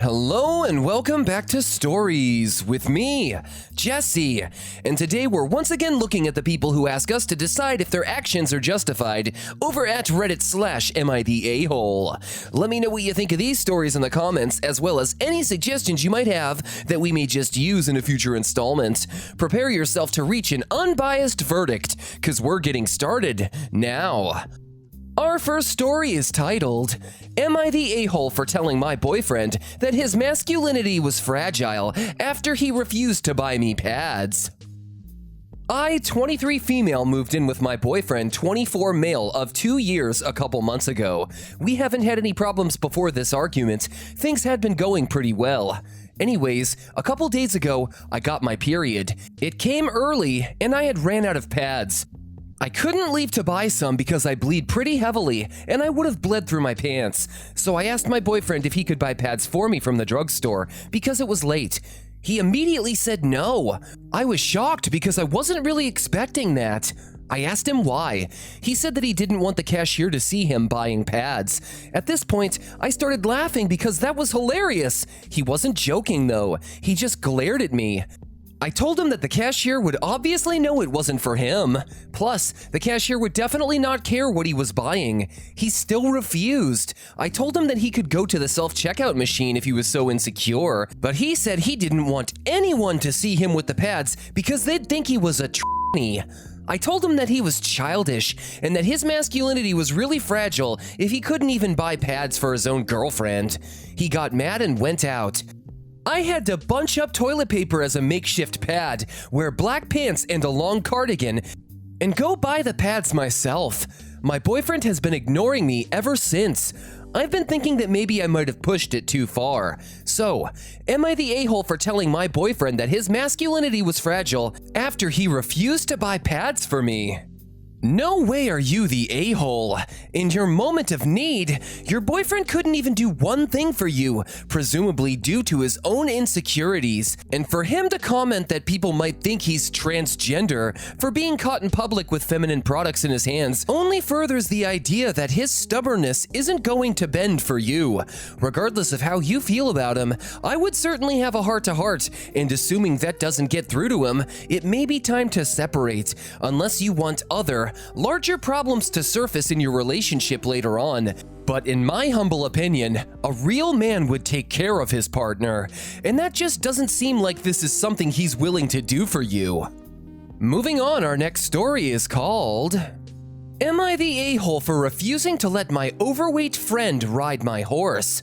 Hello and welcome back to Stories with me, Jesse. And today we're once again looking at the people who ask us to decide if their actions are justified over at Reddit/Am I the Ahole. Let me know what you think of these stories in the comments, as well as any suggestions you might have that we may just use in a future installment. Prepare yourself to reach an unbiased verdict, because we're getting started now. Our first story is titled, Am I the A-hole for telling my boyfriend that his masculinity was fragile after he refused to buy me pads? I, 23 female, moved in with my boyfriend, 24 male, of 2 years a couple months ago. We haven't had any problems before this argument. Things had been going pretty well. Anyways, a couple days ago, I got my period. It came early, and I had ran out of pads. I couldn't leave to buy some because I bleed pretty heavily, and I would have bled through my pants. So I asked my boyfriend if he could buy pads for me from the drugstore because it was late. He immediately said no. I was shocked because I wasn't really expecting that. I asked him why. He said that he didn't want the cashier to see him buying pads. At this point, I started laughing because that was hilarious. He wasn't joking though. He just glared at me. I told him that the cashier would obviously know it wasn't for him. Plus, the cashier would definitely not care what he was buying. He still refused. I told him that he could go to the self-checkout machine if he was so insecure, but he said he didn't want anyone to see him with the pads because they'd think he was a tranny. I told him that he was childish and that his masculinity was really fragile if he couldn't even buy pads for his own girlfriend. He got mad and went out. I had to bunch up toilet paper as a makeshift pad, wear black pants and a long cardigan, and go buy the pads myself. My boyfriend has been ignoring me ever since. I've been thinking that maybe I might have pushed it too far. So, am I the a-hole for telling my boyfriend that his masculinity was fragile after he refused to buy pads for me? No way are you the a-hole. In your moment of need, your boyfriend couldn't even do one thing for you, presumably due to his own insecurities. And for him to comment that people might think he's transgender for being caught in public with feminine products in his hands only furthers the idea that his stubbornness isn't going to bend for you. Regardless of how you feel about him, I would certainly have a heart-to-heart, and assuming that doesn't get through to him, it may be time to separate, unless you want other, larger problems to surface in your relationship later on. But in my humble opinion, a real man would take care of his partner, and that just doesn't seem like this is something he's willing to do for you. Moving on, our next story is called, Am I the a-hole for refusing to let my overweight friend ride my horse?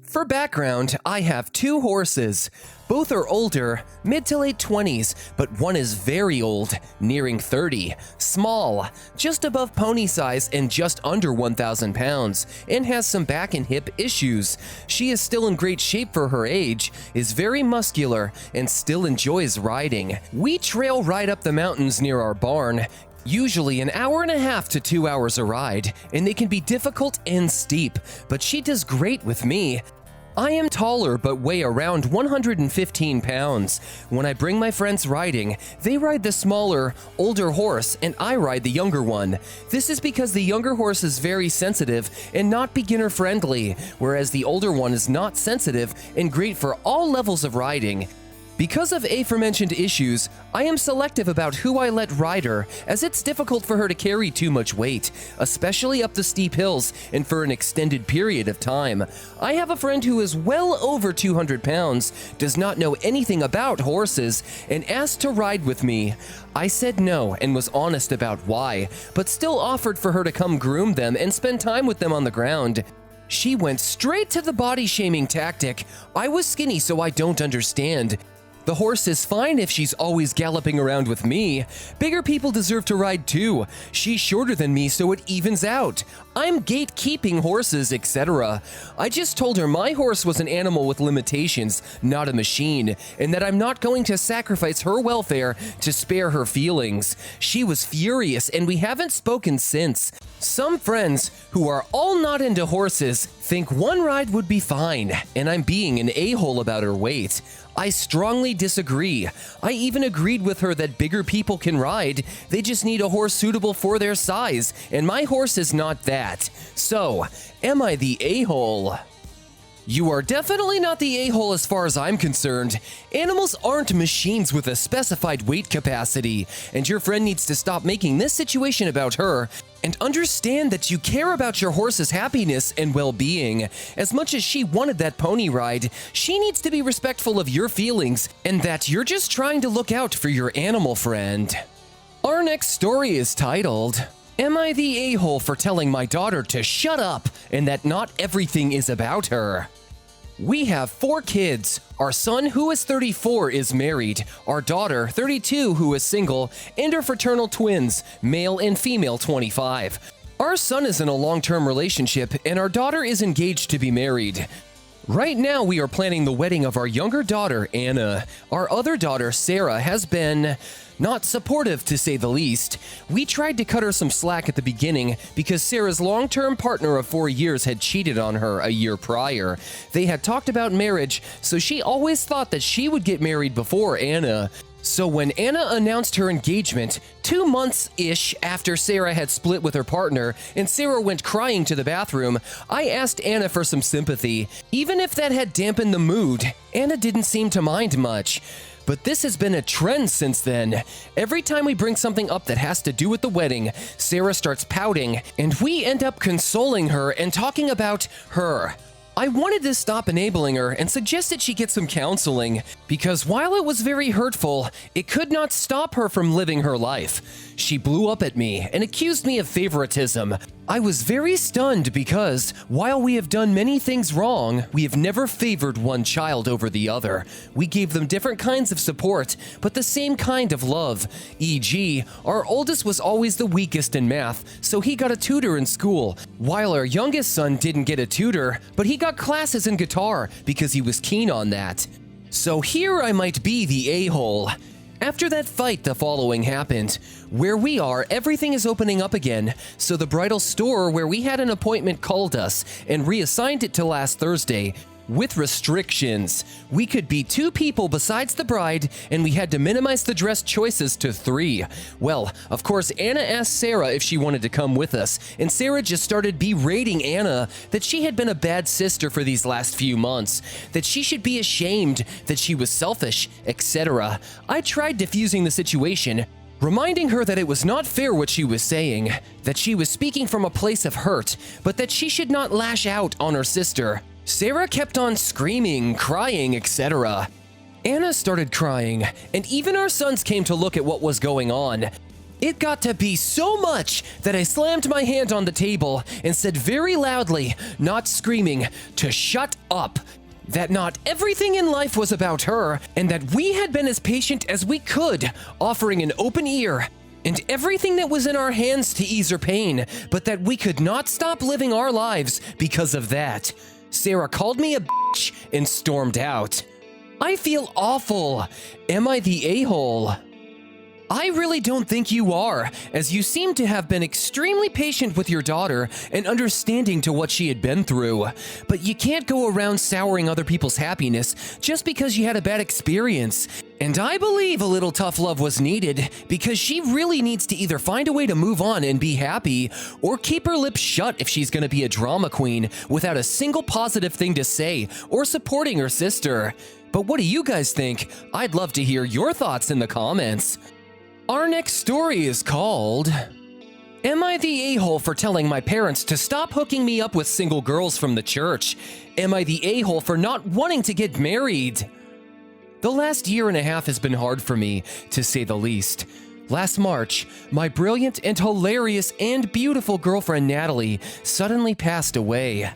For background, I have 2 horses. Both are older, mid to late 20s, but one is very old, nearing 30, small, just above pony size and just under 1,000 pounds, and has some back and hip issues. She is still in great shape for her age, is very muscular, and still enjoys riding. We trail ride up the mountains near our barn, usually an hour and a half to 2 hours a ride, and they can be difficult and steep, but she does great with me. I am taller but weigh around 115 pounds. When I bring my friends riding, they ride the smaller, older horse and I ride the younger one. This is because the younger horse is very sensitive and not beginner friendly, whereas the older one is not sensitive and great for all levels of riding. Because of aforementioned issues, I am selective about who I let ride her, as it's difficult for her to carry too much weight, especially up the steep hills and for an extended period of time. I have a friend who is well over 200 pounds, does not know anything about horses, and asked to ride with me. I said no and was honest about why, but still offered for her to come groom them and spend time with them on the ground. She went straight to the body-shaming tactic. I was skinny, so I don't understand. The horse is fine if she's always galloping around with me. Bigger people deserve to ride too. She's shorter than me, so it evens out. I'm gatekeeping horses, etc. I just told her my horse was an animal with limitations, not a machine, and that I'm not going to sacrifice her welfare to spare her feelings. She was furious, and we haven't spoken since. Some friends, who are all not into horses, think one ride would be fine, and I'm being an a-hole about her weight. I strongly disagree. I even agreed with her that bigger people can ride, they just need a horse suitable for their size, and my horse is not that. So, am I the a-hole? You are definitely not the a-hole as far as I'm concerned. Animals aren't machines with a specified weight capacity, and your friend needs to stop making this situation about her and understand that you care about your horse's happiness and well-being. As much as she wanted that pony ride, she needs to be respectful of your feelings and that you're just trying to look out for your animal friend. Our next story is titled, Am I the a-hole for telling my daughter to shut up and that not everything is about her? We have 4 kids. Our son, who is 34, is married, our daughter, 32, who is single, and our fraternal twins, male and female 25. Our son is in a long-term relationship, and our daughter is engaged to be married. Right now, we are planning the wedding of our younger daughter, Anna. Our other daughter, Sarah, has been not supportive, to say the least. We tried to cut her some slack at the beginning because Sarah's long-term partner of 4 years had cheated on her a year prior. They had talked about marriage, so she always thought that she would get married before Anna. So when Anna announced her engagement, 2 months-ish after Sarah had split with her partner and Sarah went crying to the bathroom, I asked Anna for some sympathy. Even if that had dampened the mood, Anna didn't seem to mind much. But this has been a trend since then. Every time we bring something up that has to do with the wedding, Sarah starts pouting, and we end up consoling her and talking about her. I wanted to stop enabling her and suggested she get some counseling, because while it was very hurtful, it could not stop her from living her life. She blew up at me and accused me of favoritism. I was very stunned because, while we have done many things wrong, we have never favored one child over the other. We gave them different kinds of support, but the same kind of love. E.g., our oldest was always the weakest in math, so he got a tutor in school, while our youngest son didn't get a tutor, but he got classes in guitar because he was keen on that. So here I might be the a-hole. After that fight, the following happened. Where we are, everything is opening up again, so the bridal store where we had an appointment called us and reassigned it to last Thursday. With restrictions. We could be 2 people besides the bride, and we had to minimize the dress choices to 3. Well, of course, Anna asked Sarah if she wanted to come with us, and Sarah just started berating Anna that she had been a bad sister for these last few months, that she should be ashamed, that she was selfish, etc. I tried diffusing the situation, reminding her that it was not fair what she was saying, that she was speaking from a place of hurt, but that she should not lash out on her sister. Sarah kept on screaming, crying, etc. Anna started crying, and even our sons came to look at what was going on. It got to be so much that I slammed my hand on the table and said very loudly, not screaming, to shut up. That not everything in life was about her, and that we had been as patient as we could, offering an open ear, and everything that was in our hands to ease her pain, but that we could not stop living our lives because of that. Sarah called me a bitch and stormed out. I feel awful. Am I the a-hole? I really don't think you are, as you seem to have been extremely patient with your daughter and understanding to what she had been through. But you can't go around souring other people's happiness just because you had a bad experience. And I believe a little tough love was needed, because she really needs to either find a way to move on and be happy, or keep her lips shut if she's gonna be a drama queen without a single positive thing to say or supporting her sister. But what do you guys think? I'd love to hear your thoughts in the comments. Our next story is called, Am I the a-hole for telling my parents to stop hooking me up with single girls from the church? Am I the a-hole for not wanting to get married? The last year and a half has been hard for me, to say the least. Last March, my brilliant and hilarious and beautiful girlfriend Natalie suddenly passed away.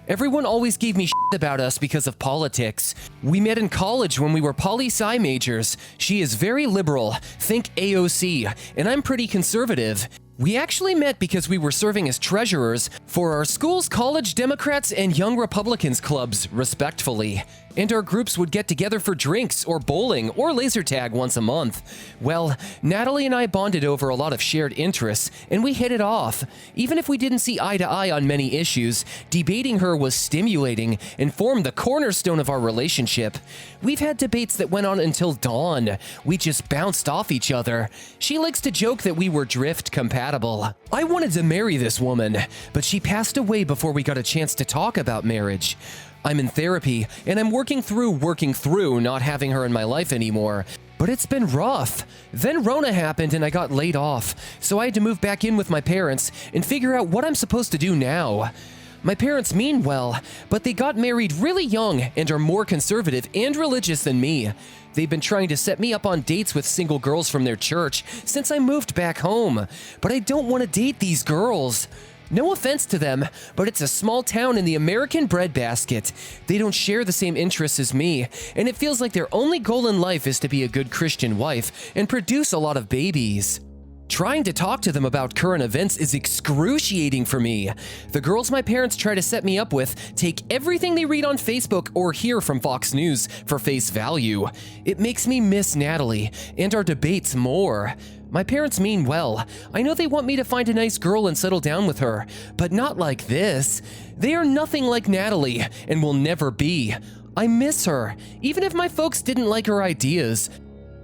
Everyone always gave me shit about us because of politics. We met in college when we were poli-sci majors. She is very liberal, think AOC, and I'm pretty conservative. We actually met because we were serving as treasurers for our school's College Democrats and Young Republicans clubs, respectively. And our groups would get together for drinks or bowling or laser tag once a month. Well, Natalie and I bonded over a lot of shared interests, and we hit it off. Even if we didn't see eye to eye on many issues, debating her was stimulating and formed the cornerstone of our relationship. We've had debates that went on until dawn. We just bounced off each other. She likes to joke that we were drift compatible. I wanted to marry this woman, but she passed away before we got a chance to talk about marriage. I'm in therapy, and I'm working through not having her in my life anymore. But it's been rough. Then Rona happened and I got laid off, so I had to move back in with my parents and figure out what I'm supposed to do now. My parents mean well, but they got married really young and are more conservative and religious than me. They've been trying to set me up on dates with single girls from their church since I moved back home, but I don't want to date these girls. No offense to them, but it's a small town in the American breadbasket. They don't share the same interests as me, and it feels like their only goal in life is to be a good Christian wife and produce a lot of babies. Trying to talk to them about current events is excruciating for me. The girls my parents try to set me up with take everything they read on Facebook or hear from Fox News for face value. It makes me miss Natalie and our debates more. My parents mean well. I know they want me to find a nice girl and settle down with her, but not like this. They are nothing like Natalie and will never be. I miss her, even if my folks didn't like her ideas.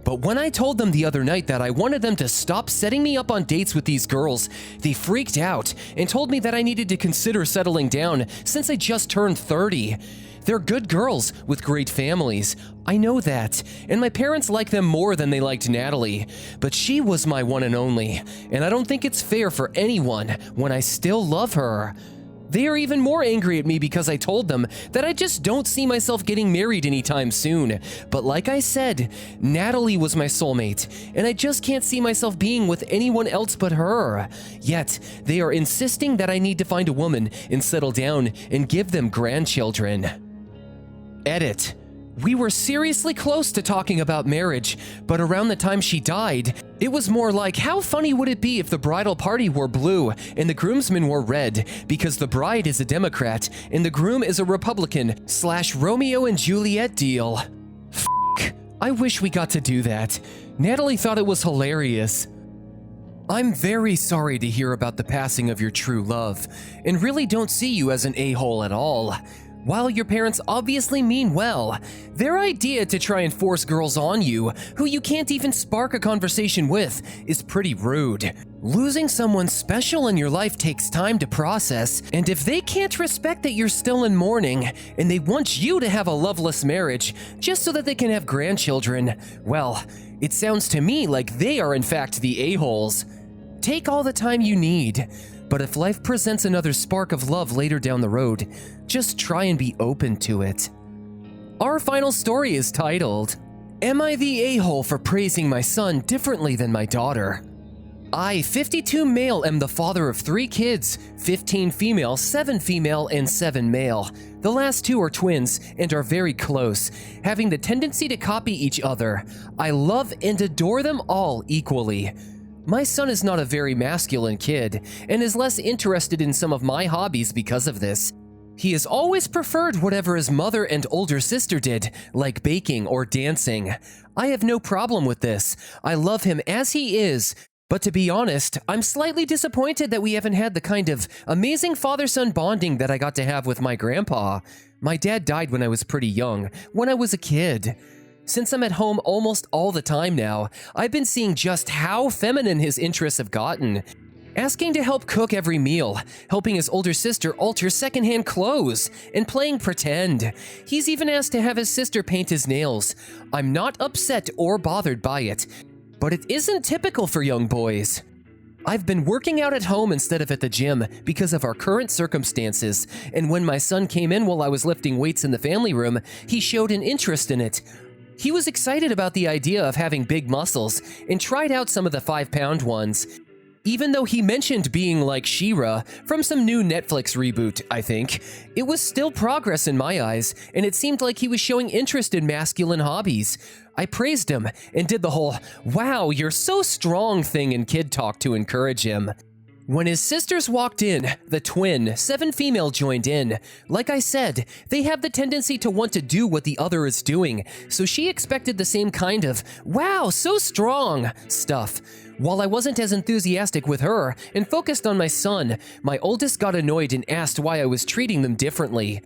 But when I told them the other night that I wanted them to stop setting me up on dates with these girls, they freaked out and told me that I needed to consider settling down since I just turned 30. They're good girls with great families. I know that, and my parents like them more than they liked Natalie. But she was my one and only, and I don't think it's fair for anyone when I still love her. They are even more angry at me because I told them that I just don't see myself getting married anytime soon. But like I said, Natalie was my soulmate, and I just can't see myself being with anyone else but her. Yet, they are insisting that I need to find a woman and settle down and give them grandchildren. Edit. We were seriously close to talking about marriage, but around the time she died, it was more like, how funny would it be if the bridal party wore blue and the groomsmen wore red, because the bride is a Democrat and the groom is a Republican / Romeo and Juliet deal. I wish we got to do that. Natalie thought it was hilarious. I'm very sorry to hear about the passing of your true love, and really don't see you as an a-hole at all. While your parents obviously mean well, their idea to try and force girls on you, who you can't even spark a conversation with, is pretty rude. Losing someone special in your life takes time to process, and if they can't respect that you're still in mourning, and they want you to have a loveless marriage just so that they can have grandchildren, well, it sounds to me like they are in fact the a-holes. Take all the time you need. But if life presents another spark of love later down the road, just try and be open to it. Our final story is titled, Am I the a-hole for praising my son differently than my daughter? I, 52 male, am the father of 3 kids, 15 female, 7 female, and 7 male. The last 2 are twins and are very close, having the tendency to copy each other. I love and adore them all equally. My son is not a very masculine kid, and is less interested in some of my hobbies because of this. He has always preferred whatever his mother and older sister did, like baking or dancing. I have no problem with this. I love him as he is, but to be honest, I'm slightly disappointed that we haven't had the kind of amazing father-son bonding that I got to have with my grandpa. My dad died when I was pretty young, when I was a kid. Since I'm at home almost all the time now, I've been seeing just how feminine his interests have gotten. Asking to help cook every meal, helping his older sister alter secondhand clothes, and playing pretend. He's even asked to have his sister paint his nails. I'm not upset or bothered by it, but it isn't typical for young boys. I've been working out at home instead of at the gym because of our current circumstances, and when my son came in while I was lifting weights in the family room, he showed an interest in it. He was excited about the idea of having big muscles and tried out some of the 5-pound ones. Even though he mentioned being like She-Ra from some new Netflix reboot, I think, it was still progress in my eyes, and it seemed like he was showing interest in masculine hobbies. I praised him and did the whole, "Wow, you're so strong" thing in kid talk to encourage him. When his sisters walked in, the twin, 7 female, joined in. Like I said, they have the tendency to want to do what the other is doing, so she expected the same kind of, "Wow, so strong" stuff. While I wasn't as enthusiastic with her and focused on my son, my oldest got annoyed and asked why I was treating them differently.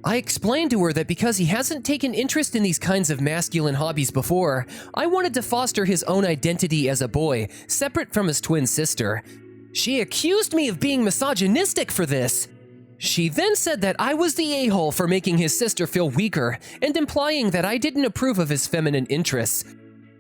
I explained to her that because he hasn't taken interest in these kinds of masculine hobbies before, I wanted to foster his own identity as a boy, separate from his twin sister. She accused me of being misogynistic for this. She then said that I was the a-hole for making his sister feel weaker and implying that I didn't approve of his feminine interests.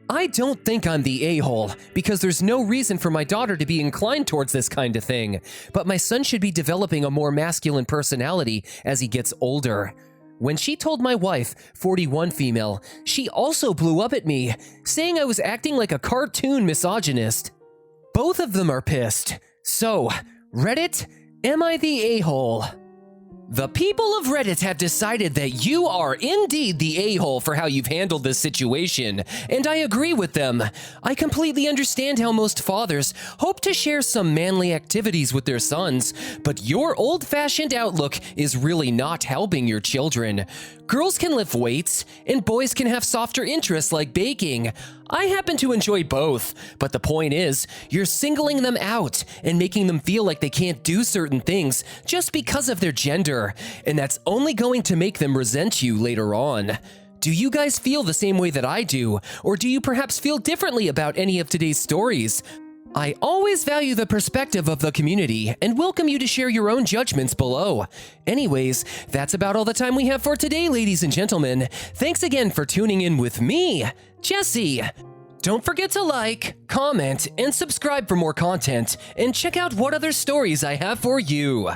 I don't think I'm the a-hole because there's no reason for my daughter to be inclined towards this kind of thing, but my son should be developing a more masculine personality as he gets older. When she told my wife, 41 female, she also blew up at me, saying I was acting like a cartoon misogynist. Both of them are pissed. So, Reddit, am I the a-hole? The people of Reddit have decided that you are indeed the a-hole for how you've handled this situation, and I agree with them. I completely understand how most fathers hope to share some manly activities with their sons, but your old-fashioned outlook is really not helping your children. Girls can lift weights, and boys can have softer interests like baking. I happen to enjoy both, but the point is, you're singling them out and making them feel like they can't do certain things just because of their gender, and that's only going to make them resent you later on. Do you guys feel the same way that I do, or do you perhaps feel differently about any of today's stories? I always value the perspective of the community and welcome you to share your own judgments below. Anyways, that's about all the time we have for today, ladies and gentlemen. Thanks again for tuning in with me, Jesse. Don't forget to like, comment, and subscribe for more content, and check out what other stories I have for you.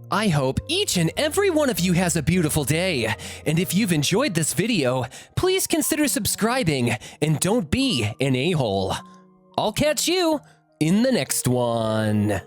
I hope each and every one of you has a beautiful day, and if you've enjoyed this video, please consider subscribing and don't be an a-hole. I'll catch you in the next one.